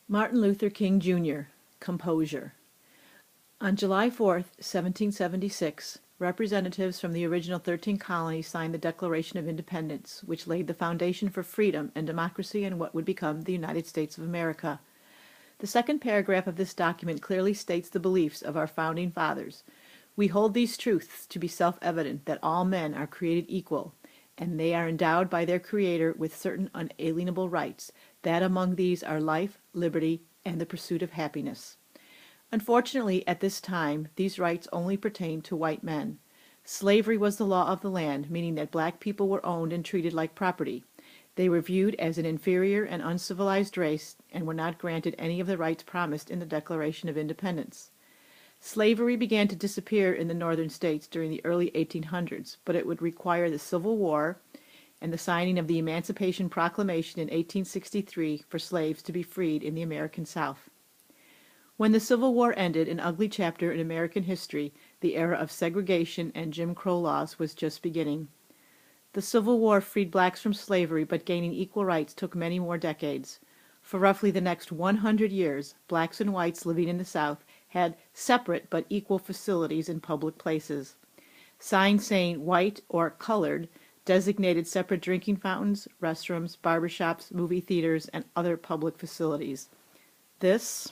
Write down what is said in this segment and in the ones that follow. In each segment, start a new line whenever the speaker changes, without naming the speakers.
Martin Luther King, Jr., Composure. On July 4, 1776, representatives from the original 13 colonies signed the Declaration of Independence, which laid the foundation for freedom and democracy in what would become the United States of America. The second paragraph of this document clearly states the beliefs of our founding fathers. We hold these truths to be self-evident, that all men are created equal, and they are endowed by their Creator with certain unalienable rights, that among these are life, liberty, and the pursuit of happiness. Unfortunately, at this time, these rights only pertained to white men. Slavery was the law of the land, meaning that black people were owned and treated like property. They were viewed as an inferior and uncivilized race and were not granted any of the rights promised in the Declaration of Independence. Slavery began to disappear in the northern states during the early 1800s, but it would require the Civil War and the signing of the Emancipation Proclamation in 1863 for slaves to be freed in the American South. When the Civil War ended, an ugly chapter in American history, the era of segregation and Jim Crow laws was just beginning. The Civil War freed blacks from slavery, but gaining equal rights took many more decades. For roughly the next 100 years, blacks and whites living in the South had separate but equal facilities in public places. Signs saying white or colored designated separate drinking fountains, restrooms, barbershops, movie theaters, and other public facilities. This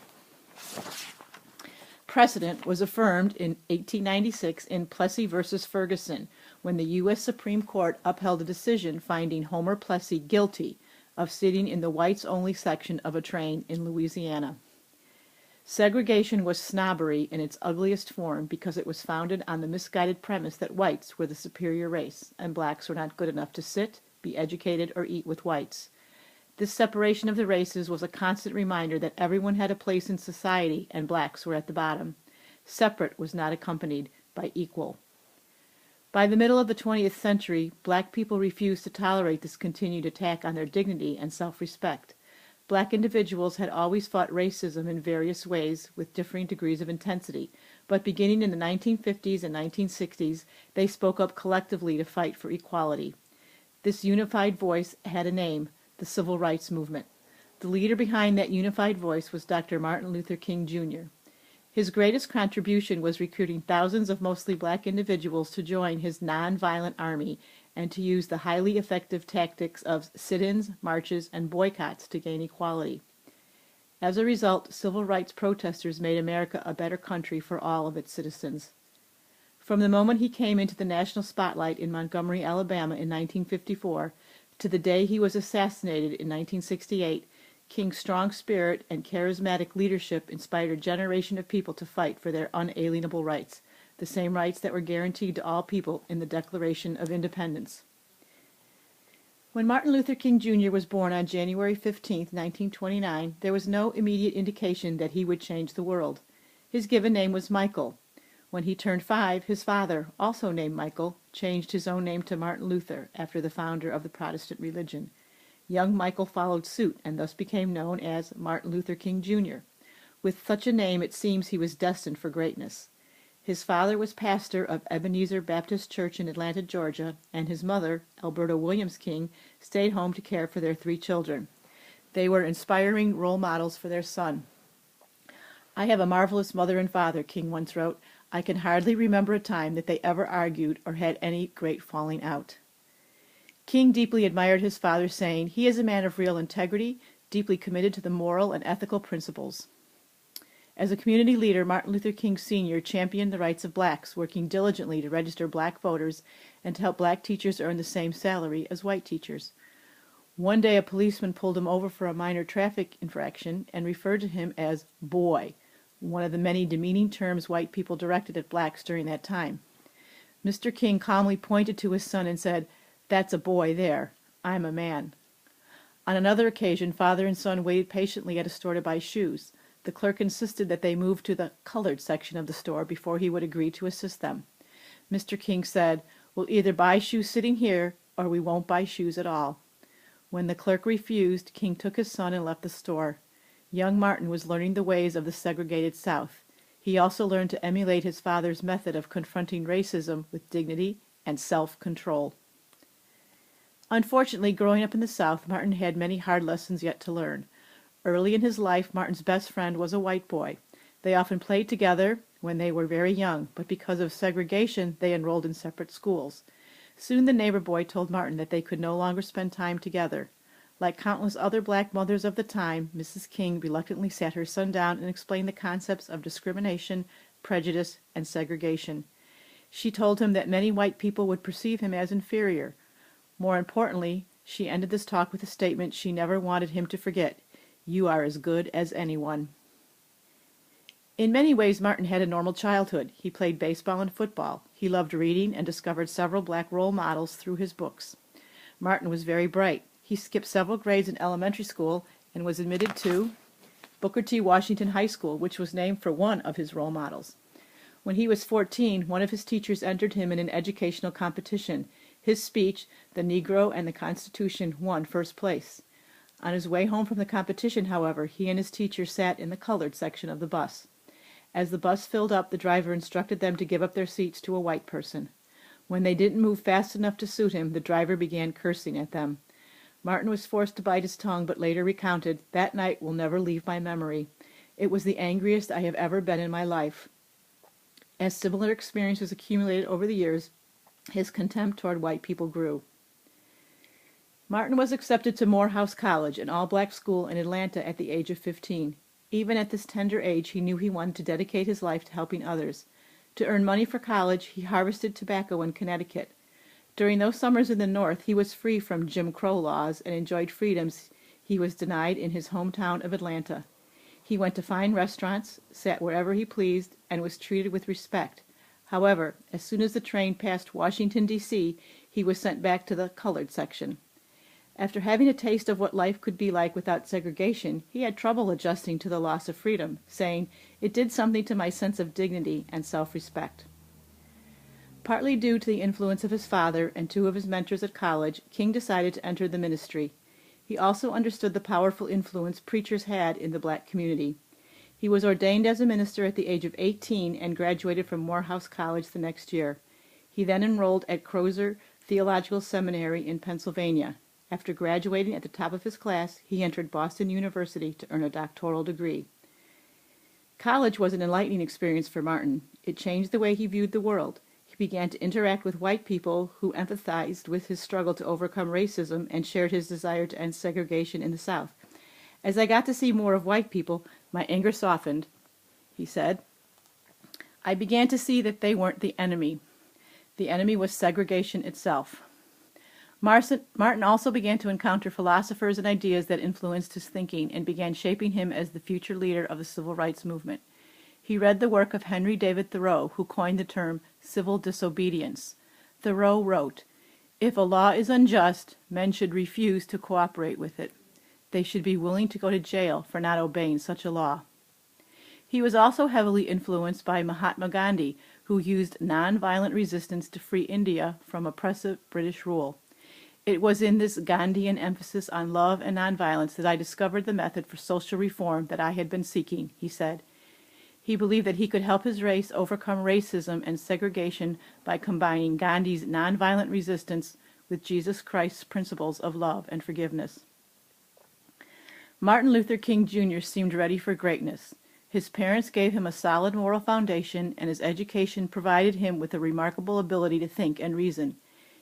precedent was affirmed in 1896 in Plessy v. Ferguson, when the U.S. Supreme Court upheld a decision finding Homer Plessy guilty of sitting in the whites-only section of a train in Louisiana. Segregation was snobbery in its ugliest form because it was founded on the misguided premise that whites were the superior race and blacks were not good enough to sit, be educated, or eat with whites. This separation of the races was a constant reminder that everyone had a place in society and blacks were at the bottom. Separate was not accompanied by equal. By the middle of the 20th century, black people refused to tolerate this continued attack on their dignity and self-respect. Black individuals had always fought racism in various ways with differing degrees of intensity, but beginning in the 1950s and 1960s, they spoke up collectively to fight for equality. This unified voice had a name: the Civil Rights Movement. The leader behind that unified voice was Dr. Martin Luther King, Jr. His greatest contribution was recruiting thousands of mostly black individuals to join his nonviolent army and to use the highly effective tactics of sit-ins, marches, and boycotts to gain equality. As a result, civil rights protesters made America a better country for all of its citizens. From the moment he came into the national spotlight in Montgomery, Alabama in 1954, to the day he was assassinated in 1968, King's strong spirit and charismatic leadership inspired a generation of people to fight for their unalienable rights, the same rights that were guaranteed to all people in the Declaration of Independence. When Martin Luther King, Jr. was born on January 15, 1929, there was no immediate indication that he would change the world. His given name was Michael. When he turned 5, his father, also named Michael, changed his own name to Martin Luther, after the founder of the Protestant religion. Young Michael followed suit and thus became known as Martin Luther King, Jr. With such a name, it seems he was destined for greatness. His father was pastor of Ebenezer Baptist Church in Atlanta, Georgia, and his mother, Alberta Williams King, stayed home to care for their 3 children. They were inspiring role models for their son. "I have a marvelous mother and father," King once wrote. "I can hardly remember a time that they ever argued or had any great falling out." King deeply admired his father, saying, "He is a man of real integrity, deeply committed to the moral and ethical principles." As a community leader, Martin Luther King Sr. championed the rights of blacks, working diligently to register black voters and to help black teachers earn the same salary as white teachers. One day a policeman pulled him over for a minor traffic infraction and referred to him as "boy," one of the many demeaning terms white people directed at blacks during that time. Mr. King calmly pointed to his son and said, "That's a boy there. I'm a man." On another occasion, father and son waited patiently at a store to buy shoes. The clerk insisted that they move to the colored section of the store before he would agree to assist them. Mr. King said, "We'll either buy shoes sitting here, or we won't buy shoes at all." When the clerk refused, King took his son and left the store. Young Martin was learning the ways of the segregated South. He also learned to emulate his father's method of confronting racism with dignity and self-control. Unfortunately, growing up in the South, Martin had many hard lessons yet to learn. Early in his life, Martin's best friend was a white boy. They often played together when they were very young, but because of segregation, they enrolled in separate schools. Soon the neighbor boy told Martin that they could no longer spend time together. Like countless other black mothers of the time, Mrs. King reluctantly sat her son down and explained the concepts of discrimination, prejudice, and segregation. She told him that many white people would perceive him as inferior. More importantly, she ended this talk with a statement she never wanted him to forget: "You are as good as anyone." In many ways, Martin had a normal childhood. He played baseball and football. He loved reading and discovered several black role models through his books. Martin was very bright. He skipped several grades in elementary school and was admitted to Booker T. Washington High School, which was named for one of his role models. When he was 14, one of his teachers entered him in an educational competition. His speech, "The Negro and the Constitution," won first place. On his way home from the competition, however, he and his teacher sat in the colored section of the bus. As the bus filled up, the driver instructed them to give up their seats to a white person. When they didn't move fast enough to suit him, the driver began cursing at them. Martin was forced to bite his tongue, but later recounted, "That night will never leave my memory. It was the angriest I have ever been in my life." As similar experiences accumulated over the years, his contempt toward white people grew. Martin was accepted to Morehouse College, an all-black school in Atlanta, at the age of 15. Even at this tender age, he knew he wanted to dedicate his life to helping others. To earn money for college, he harvested tobacco in Connecticut. During those summers in the North, he was free from Jim Crow laws and enjoyed freedoms he was denied in his hometown of Atlanta. He went to fine restaurants, sat wherever he pleased, and was treated with respect. However, as soon as the train passed Washington, D.C., he was sent back to the colored section. After having a taste of what life could be like without segregation, he had trouble adjusting to the loss of freedom, saying, "It did something to my sense of dignity and self-respect." Partly due to the influence of his father and two of his mentors at college, King decided to enter the ministry. He also understood the powerful influence preachers had in the black community. He was ordained as a minister at the age of 18 and graduated from Morehouse College the next year. He then enrolled at Crozer Theological Seminary in Pennsylvania. After graduating at the top of his class, he entered Boston University to earn a doctoral degree. College was an enlightening experience for Martin. It changed the way he viewed the world. He began to interact with white people who empathized with his struggle to overcome racism and shared his desire to end segregation in the South. "As I got to see more of white people, my anger softened," he said. "I began to see that they weren't the enemy. The enemy was segregation itself." Martin also began to encounter philosophers and ideas that influenced his thinking and began shaping him as the future leader of the civil rights movement. He read the work of Henry David Thoreau, who coined the term civil disobedience. Thoreau wrote, "If a law is unjust, men should refuse to cooperate with it. They should be willing to go to jail for not obeying such a law." He was also heavily influenced by Mahatma Gandhi, who used nonviolent resistance to free India from oppressive British rule. "It was in this Gandhian emphasis on love and nonviolence that I discovered the method for social reform that I had been seeking," he said. He believed that he could help his race overcome racism and segregation by combining Gandhi's nonviolent resistance with Jesus Christ's principles of love and forgiveness. Martin Luther King Jr. seemed ready for greatness. His parents gave him a solid moral foundation, and his education provided him with a remarkable ability to think and reason.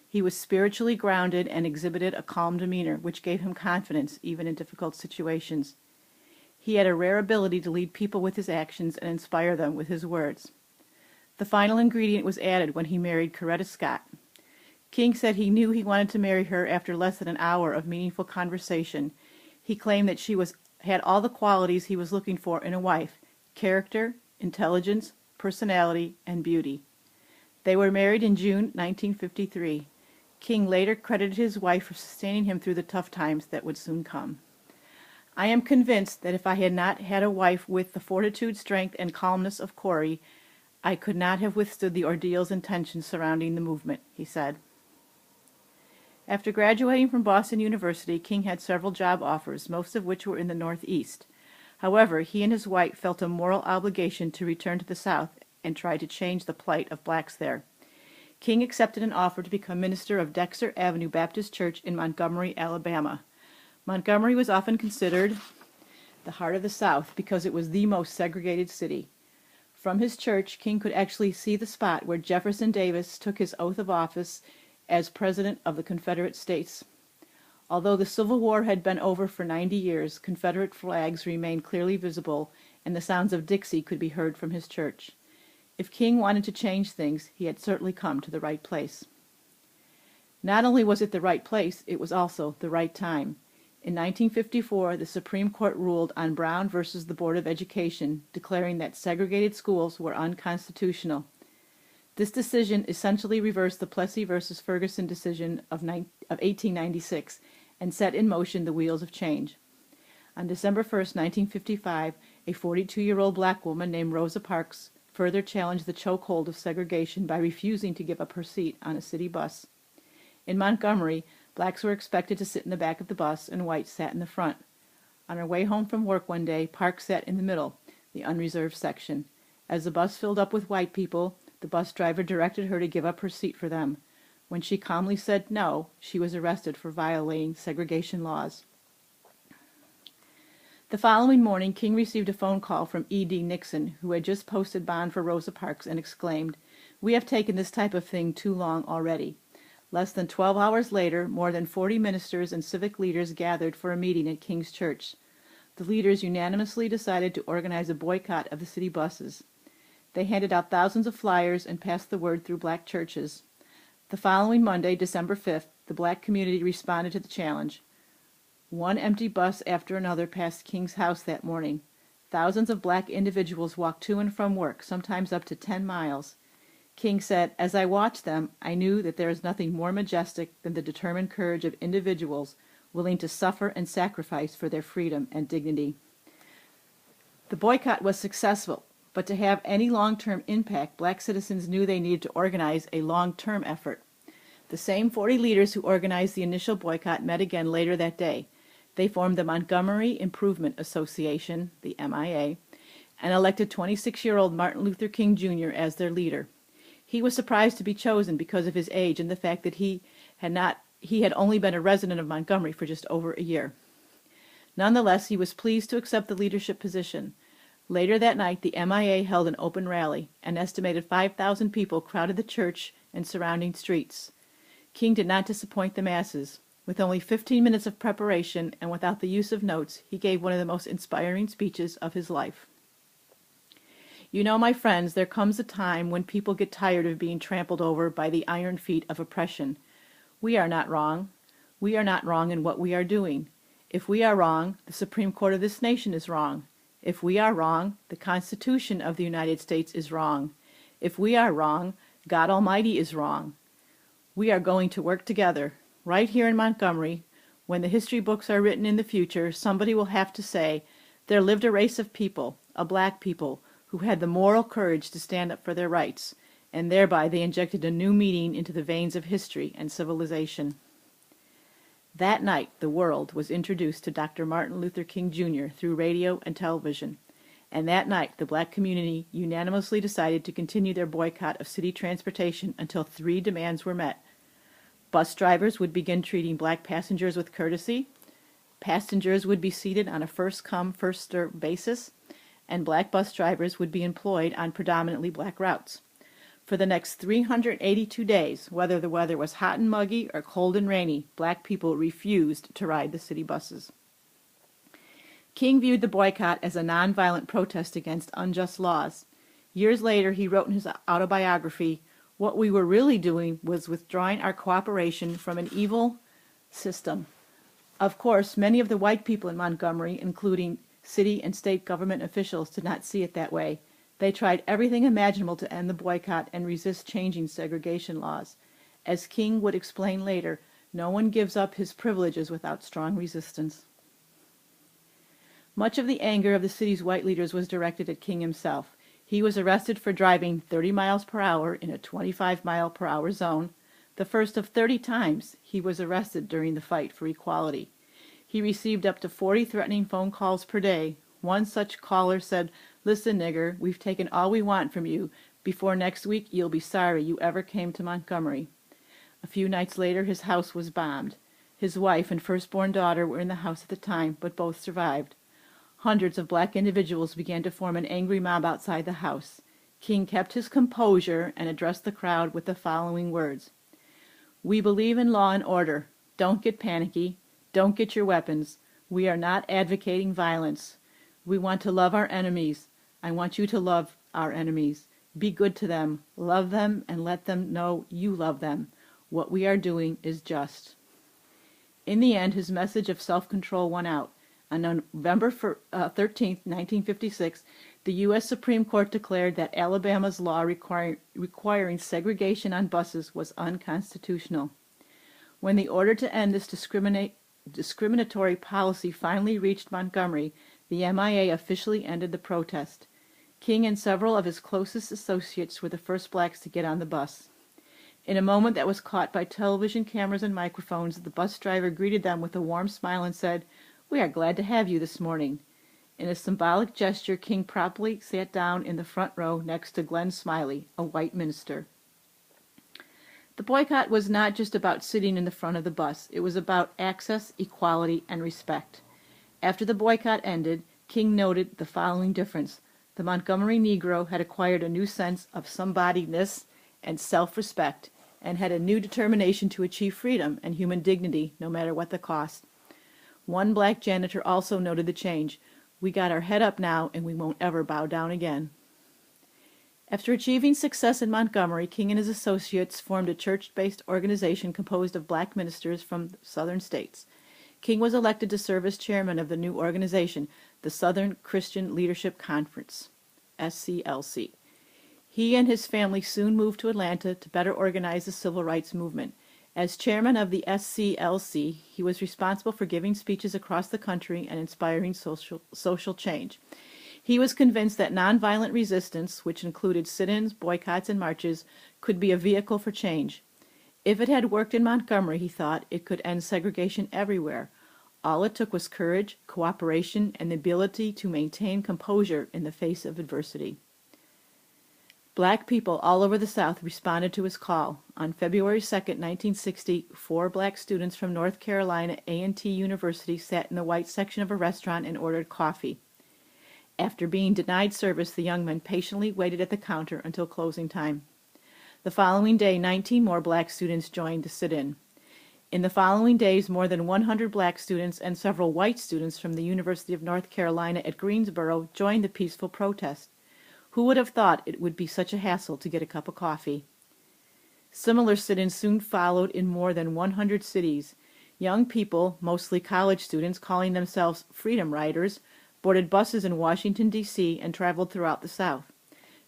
He was spiritually grounded and exhibited a calm demeanor, which gave him confidence even in difficult situations. He had a rare ability to lead people with his actions and inspire them with his words. The final ingredient was added when he married Coretta Scott. King said he knew he wanted to marry her after less than an hour of meaningful conversation. He claimed that she had all the qualities he was looking for in a wife: character, intelligence, personality, and beauty. They were married in June 1953. King later credited his wife for sustaining him through the tough times that would soon come. "I am convinced that if I had not had a wife with the fortitude, strength, and calmness of Corrie, I could not have withstood the ordeals and tensions surrounding the movement," he said. After graduating from Boston University, King had several job offers, most of which were in the Northeast. However, he and his wife felt a moral obligation to return to the South and try to change the plight of blacks there. King accepted an offer to become minister of Dexter Avenue Baptist Church in Montgomery, Alabama. Montgomery was often considered the heart of the South, because it was the most segregated city. From his church, King could actually see the spot where Jefferson Davis took his oath of office as President of the Confederate States. Although the Civil War had been over for 90 years, Confederate flags remained clearly visible, and the sounds of Dixie could be heard from his church. If King wanted to change things, he had certainly come to the right place. Not only was it the right place, it was also the right time. In 1954, the Supreme Court ruled on Brown versus the Board of Education, declaring that segregated schools were unconstitutional. This decision essentially reversed the Plessy versus Ferguson decision of 1896 and set in motion the wheels of change. On December 1st, 1955, a 42-year-old black woman named Rosa Parks further challenged the chokehold of segregation by refusing to give up her seat on a city bus. In Montgomery, blacks were expected to sit in the back of the bus and whites sat in the front. On her way home from work one day, Parks sat in the middle, the unreserved section. As the bus filled up with white people, the bus driver directed her to give up her seat for them. When she calmly said no, she was arrested for violating segregation laws. The following morning, King received a phone call from E.D. Nixon, who had just posted bond for Rosa Parks, and exclaimed, "We have taken this type of thing too long already." Less than 12 hours later, more than 40 ministers and civic leaders gathered for a meeting at King's Church. The leaders unanimously decided to organize a boycott of the city buses. They handed out thousands of flyers and passed the word through black churches. The following Monday, December 5th, the black community responded to the challenge. One empty bus after another passed King's house that morning. Thousands of black individuals walked to and from work, sometimes up to 10 miles. King said, "As I watched them, I knew that there is nothing more majestic than the determined courage of individuals willing to suffer and sacrifice for their freedom and dignity." The boycott was successful, but to have any long-term impact, black citizens knew they needed to organize a long-term effort. The same 40 leaders who organized the initial boycott met again later that day. They formed the Montgomery Improvement Association, the MIA, and elected 26-year-old Martin Luther King Jr. as their leader. He was surprised to be chosen because of his age and the fact that he had only been a resident of Montgomery for just over a year. Nonetheless, he was pleased to accept the leadership position. Later that night, the MIA held an open rally. An estimated 5,000 people crowded the church and surrounding streets. King did not disappoint the masses. With only 15 minutes of preparation and without the use of notes, he gave one of the most inspiring speeches of his life. "You know, my friends, there comes a time when people get tired of being trampled over by the iron feet of oppression. We are not wrong. We are not wrong in what we are doing. If we are wrong, the Supreme Court of this nation is wrong. If we are wrong, the Constitution of the United States is wrong. If we are wrong, God Almighty is wrong. We are going to work together. Right here in Montgomery, when the history books are written in the future, somebody will have to say, 'There lived a race of people, a black people, who had the moral courage to stand up for their rights,' and thereby they injected a new meaning into the veins of history and civilization." That night, the world was introduced to Dr. Martin Luther King Jr. through radio and television, and that night the black community unanimously decided to continue their boycott of city transportation until 3 demands were met. Bus drivers would begin treating black passengers with courtesy, passengers would be seated on a first-come, first-served basis, and black bus drivers would be employed on predominantly black routes. For the next 382 days, whether the weather was hot and muggy or cold and rainy, black people refused to ride the city buses. King viewed the boycott as a nonviolent protest against unjust laws. Years later, he wrote in his autobiography, "What we were really doing was withdrawing our cooperation from an evil system." Of course, many of the white people in Montgomery, including city and state government officials, did not see it that way. They tried everything imaginable to end the boycott and resist changing segregation laws. As King would explain later, no one gives up his privileges without strong resistance. Much of the anger of the city's white leaders was directed at King himself. He was arrested for driving 30 miles per hour in a 25-mile-per-hour zone, the first of 30 times he was arrested during the fight for equality. He received up to 40 threatening phone calls per day. One such caller said, "Listen, nigger, we've taken all we want from you. Before next week, you'll be sorry you ever came to Montgomery." A few nights later, his house was bombed. His wife and firstborn daughter were in the house at the time, but both survived. Hundreds of black individuals began to form an angry mob outside the house. King kept his composure and addressed the crowd with the following words. "We believe in law and order. Don't get panicky. Don't get your weapons. We are not advocating violence. We want to love our enemies. I want you to love our enemies. Be good to them. Love them and let them know you love them. What we are doing is just." In the end, his message of self-control won out. On November 13, 1956, the U.S. Supreme Court declared that Alabama's law requiring segregation on buses was unconstitutional. When the order to end this discriminatory policy finally reached Montgomery, the MIA officially ended the protest. King and several of his closest associates were the first blacks to get on the bus. In a moment that was caught by television cameras and microphones, the bus driver greeted them with a warm smile and said, "We are glad to have you this morning." In a symbolic gesture, King promptly sat down in the front row next to Glenn Smiley, a white minister. The boycott was not just about sitting in the front of the bus. It was about access, equality, and respect. After the boycott ended, King noted the following difference. The Montgomery Negro had acquired a new sense of somebodyness and self-respect, and had a new determination to achieve freedom and human dignity, no matter what the cost. One black janitor also noted the change. "We got our head up now, and we won't ever bow down again." After achieving success in Montgomery, King and his associates formed a church-based organization composed of black ministers from southern states. King was elected to serve as chairman of the new organization, the Southern Christian Leadership Conference, SCLC. He and his family soon moved to Atlanta to better organize the civil rights movement. As chairman of the SCLC, he was responsible for giving speeches across the country and inspiring social change. He was convinced that nonviolent resistance, which included sit-ins, boycotts, and marches, could be a vehicle for change. If it had worked in Montgomery, he thought, it could end segregation everywhere. All it took was courage, cooperation, and the ability to maintain composure in the face of adversity. Black people all over the South responded to his call. On February 2, 1960, 4 black students from North Carolina A&T University sat in the white section of a restaurant and ordered coffee. After being denied service, the young men patiently waited at the counter until closing time. The following day, 19 more black students joined the sit-in. In the following days, more than 100 black students and several white students from the University of North Carolina at Greensboro joined the peaceful protest. Who would have thought it would be such a hassle to get a cup of coffee? Similar sit-ins soon followed in more than 100 cities. Young people, mostly college students calling themselves Freedom Riders, boarded buses in Washington, D.C. and traveled throughout the South.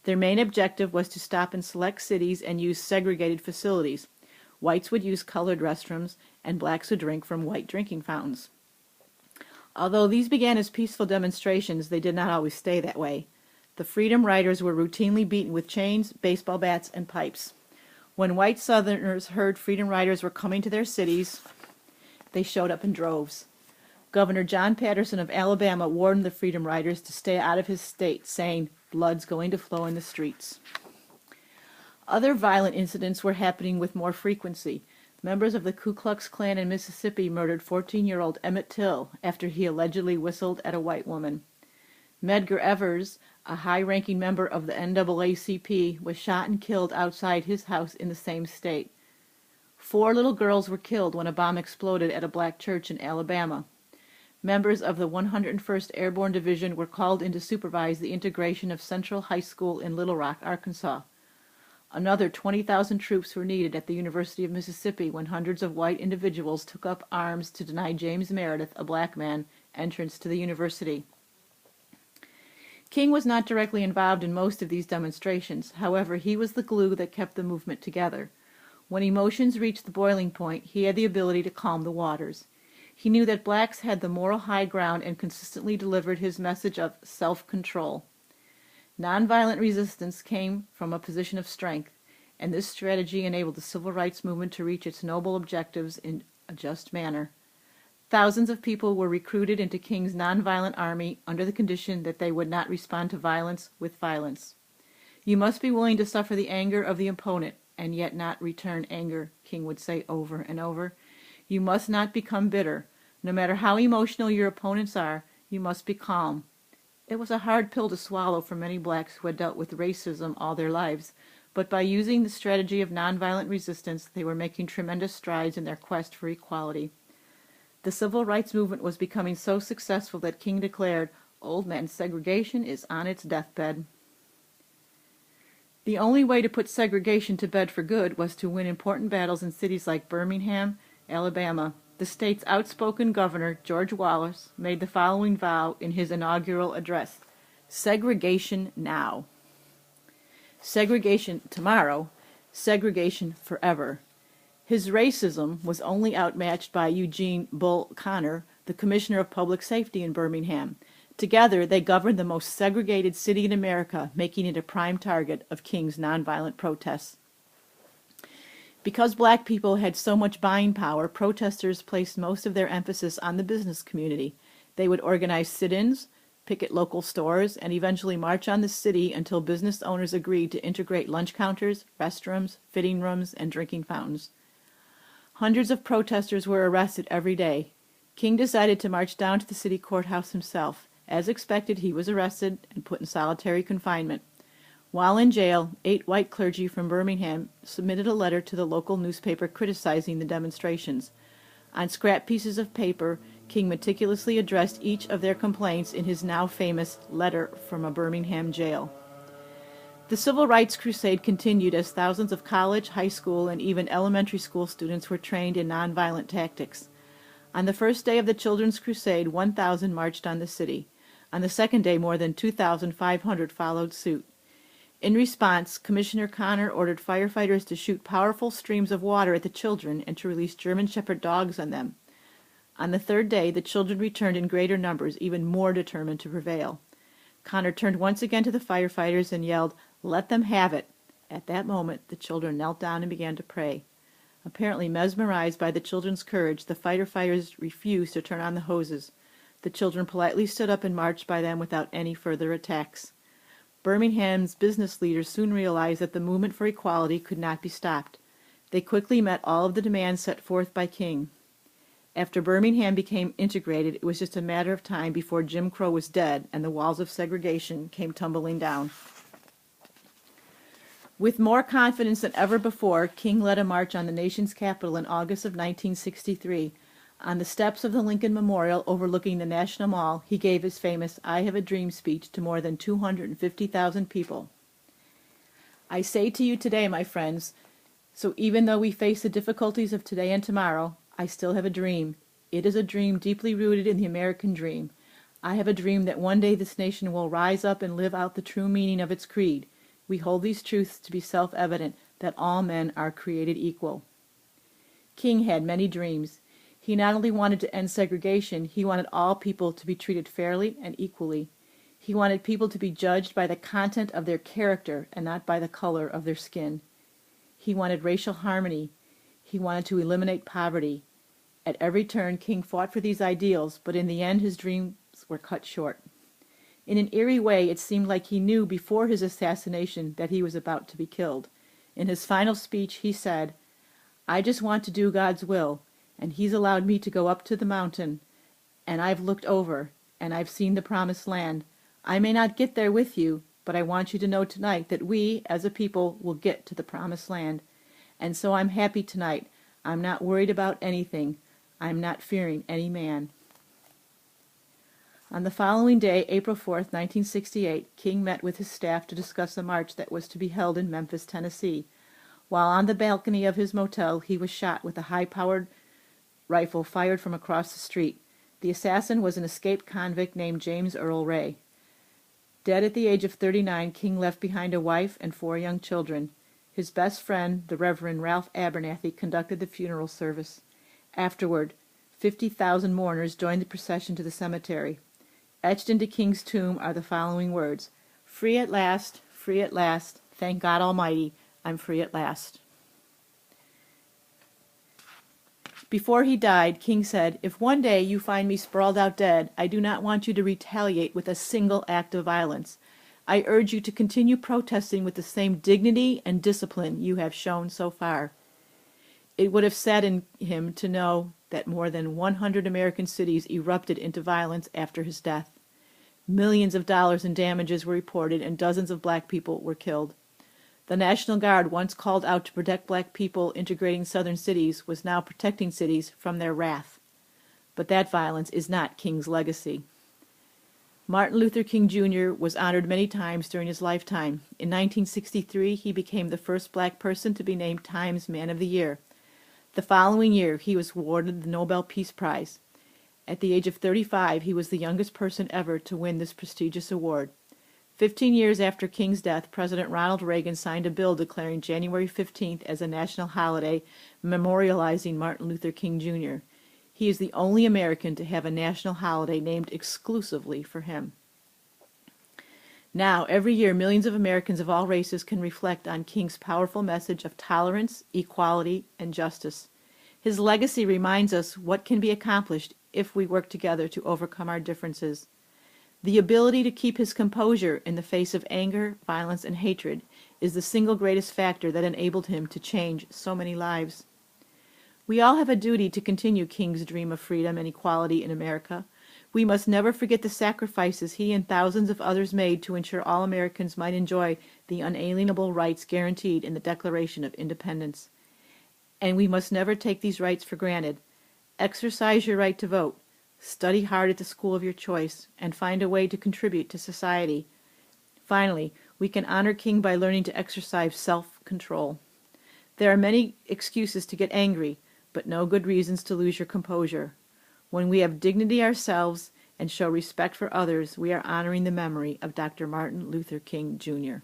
Their main objective was to stop in select cities and use segregated facilities. Whites would use colored restrooms, and blacks would drink from white drinking fountains. Although these began as peaceful demonstrations, they did not always stay that way. The Freedom Riders were routinely beaten with chains, baseball bats, and pipes. When white Southerners heard Freedom Riders were coming to their cities, they showed up in droves. Governor John Patterson of Alabama warned the Freedom Riders to stay out of his state, saying, "Blood's going to flow in the streets." Other violent incidents were happening with more frequency. Members of the Ku Klux Klan in Mississippi murdered 14-year-old Emmett Till after he allegedly whistled at a white woman. Medgar Evers, a high-ranking member of the NAACP, was shot and killed outside his house in the same state. 4 little girls were killed when a bomb exploded at a black church in Alabama. Members of the 101st Airborne Division were called in to supervise the integration of Central High School in Little Rock, Arkansas. Another 20,000 troops were needed at the University of Mississippi when hundreds of white individuals took up arms to deny James Meredith, a black man, entrance to the university. King was not directly involved in most of these demonstrations. However, he was the glue that kept the movement together. When emotions reached the boiling point, he had the ability to calm the waters. He knew that blacks had the moral high ground and consistently delivered his message of self-control. Nonviolent resistance came from a position of strength, and this strategy enabled the civil rights movement to reach its noble objectives in a just manner. Thousands of people were recruited into King's nonviolent army under the condition that they would not respond to violence with violence. "You must be willing to suffer the anger of the opponent, and yet not return anger," King would say over and over. "You must not become bitter. No matter how emotional your opponents are, You must be calm." It was a hard pill to swallow for many blacks who had dealt with racism all their lives, but by using the strategy of nonviolent resistance, they were making tremendous strides in their quest for equality. The civil rights movement was becoming so successful that King declared, "Old man segregation is on its deathbed." The only way to put segregation to bed for good was to win important battles in cities like Birmingham, Alabama. The state's outspoken governor, George Wallace, made the following vow in his inaugural address: "Segregation now. Segregation tomorrow. Segregation forever." His racism was only outmatched by Eugene "Bull" Connor, the Commissioner of Public Safety in Birmingham. Together, they governed the most segregated city in America, making it a prime target of King's nonviolent protests. Because black people had so much buying power, protesters placed most of their emphasis on the business community. They would organize sit-ins, picket local stores, and eventually march on the city until business owners agreed to integrate lunch counters, restrooms, fitting rooms, and drinking fountains. Hundreds of protesters were arrested every day. King decided to march down to the city courthouse himself. As expected, he was arrested and put in solitary confinement. While in jail, 8 white clergy from Birmingham submitted a letter to the local newspaper criticizing the demonstrations. On scrap pieces of paper, King meticulously addressed each of their complaints in his now famous Letter from a Birmingham Jail. The Civil Rights Crusade continued as thousands of college, high school, and even elementary school students were trained in nonviolent tactics. On the first day of the Children's Crusade, 1,000 marched on the city. On the second day, more than 2,500 followed suit. In response, Commissioner Connor ordered firefighters to shoot powerful streams of water at the children and to release German Shepherd dogs on them. On the third day, the children returned in greater numbers, even more determined to prevail. Connor turned once again to the firefighters and yelled, "Let them have it." At that moment, the children knelt down and began to pray. Apparently mesmerized by the children's courage, the firefighters refused to turn on the hoses. The children politely stood up and marched by them without any further attacks. Birmingham's business leaders soon realized that the movement for equality could not be stopped. They quickly met all of the demands set forth by King. After Birmingham became integrated, it was just a matter of time before Jim Crow was dead and the walls of segregation came tumbling down. With more confidence than ever before, King led a march on the nation's capital in August of 1963. On the steps of the Lincoln Memorial overlooking the National Mall, he gave his famous "I Have a Dream" speech to more than 250,000 people. I say to you today, my friends, so even though we face the difficulties of today and tomorrow, I still have a dream. It is a dream deeply rooted in the American dream. I have a dream that one day this nation will rise up and live out the true meaning of its creed. We hold these truths to be self-evident, that all men are created equal. King had many dreams. He not only wanted to end segregation, he wanted all people to be treated fairly and equally. He wanted people to be judged by the content of their character and not by the color of their skin. He wanted racial harmony. He wanted to eliminate poverty. At every turn, King fought for these ideals, but in the end his dreams were cut short. In an eerie way, it seemed like he knew before his assassination that he was about to be killed. In his final speech, he said, "I just want to do God's will, and He's allowed me to go up to the mountain, and I've looked over, and I've seen the promised land. I may not get there with you, but I want you to know tonight that we, as a people, will get to the promised land. And so I'm happy tonight. I'm not worried about anything. I'm not fearing any man." On the following day, April 4th, 1968, King met with his staff to discuss a march that was to be held in Memphis, Tennessee. While on the balcony of his motel, he was shot with a high-powered rifle fired from across the street. The assassin was an escaped convict named James Earl Ray. Dead at the age of 39, King left behind a wife and 4 young children. His best friend, the Reverend Ralph Abernathy, conducted the funeral service. Afterward, 50,000 mourners joined the procession to the cemetery. Etched into King's tomb are the following words: free at last, thank God Almighty, I'm free at last." Before he died, King said, "If one day you find me sprawled out dead, I do not want you to retaliate with a single act of violence. I urge you to continue protesting with the same dignity and discipline you have shown so far." It would have saddened him to know that more than 100 American cities erupted into violence after his death. Millions of dollars in damages were reported and dozens of black people were killed. The National Guard, once called out to protect black people integrating southern cities, was now protecting cities from their wrath. But that violence is not King's legacy. Martin Luther King Jr. was honored many times during his lifetime. In 1963, he became the first black person to be named Time's Man of the Year. The following year, he was awarded the Nobel Peace Prize. At the age of 35, he was the youngest person ever to win this prestigious award. 15 years after King's death, President Ronald Reagan signed a bill declaring January 15th as a national holiday, memorializing Martin Luther King Jr. He is the only American to have a national holiday named exclusively for him. Now, every year, millions of Americans of all races can reflect on King's powerful message of tolerance, equality, and justice. His legacy reminds us what can be accomplished if we work together to overcome our differences. The ability to keep his composure in the face of anger, violence, and hatred is the single greatest factor that enabled him to change so many lives. We all have a duty to continue King's dream of freedom and equality in America. We must never forget the sacrifices he and thousands of others made to ensure all Americans might enjoy the unalienable rights guaranteed in the Declaration of Independence. And we must never take these rights for granted. Exercise your right to vote, study hard at the school of your choice, and find a way to contribute to society. Finally, we can honor King by learning to exercise self-control. There are many excuses to get angry, but no good reasons to lose your composure. When we have dignity ourselves and show respect for others, we are honoring the memory of Dr. Martin Luther King, Jr.